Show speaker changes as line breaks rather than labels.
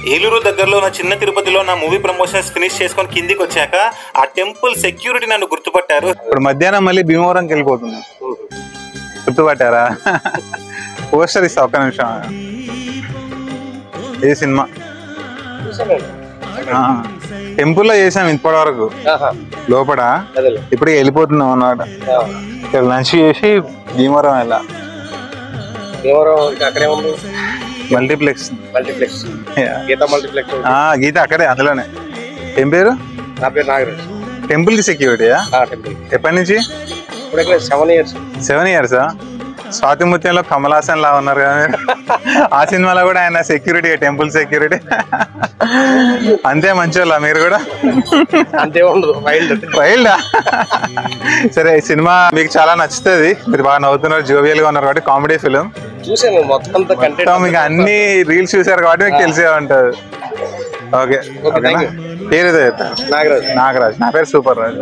ఏలూరు దగ్గరలో ఉన్న చిన్న తిరుపతిలో నా మూవీ ప్రమోషన్స్ ఫినిష్ చేసుకొని కిందికి వచ్చాక ఆ టెంపుల్ సెక్యూరిటీ నన్ను గుర్తుపట్టారు.
ఇప్పుడు మధ్యాహ్నం మళ్ళీ భీమవరంకి వెళ్ళిపోతున్నా. గుర్తుపట్టారా? పోస్టర్ ఇస్తా ఒక్క నిమిషం. ఏ సినిమా టెంపుల్ లో చేసాం ఇప్పటి వరకు లోపల. ఇప్పుడు వెళ్ళిపోతున్నాం అన్నమాట. లంచ్ చేసి భీమవరం వెళ్ళా. మల్టీప్లెక్స్ గీత అక్కడే అందులోనే. ఏం పేరు?
నా పేరు నాగరాజ్.
టెంపుల్ కి సెక్యూరిటీయా? ఎప్పటి నుంచి? 7 years. స్వాతి ముత్యంలో కమల్ హాసన్ లా ఉన్నారు కదా మీరు. ఆ సినిమాలో కూడా ఆయన సెక్యూరిటీ, టెంపుల్ సెక్యూరిటీ. అంతే మంచోళ్ళ మీరు కూడా?
అంతే ఉండదు,
వైల్డా. సరే, ఈ సినిమా మీకు చాలా నచ్చుతుంది. మీరు బాగా నవ్వుతున్నారు, జోవియల్ గా ఉన్నారు కాబట్టి. కామెడీ ఫిలిం
చూసాను మొత్తం.
మీకు అన్ని రీల్స్ చూసారు కాబట్టి మీకు తెలిసే ఉంటది. ఓకే, పేరు నాగరాజ్. నా పేరు సూపర్ రాజ్.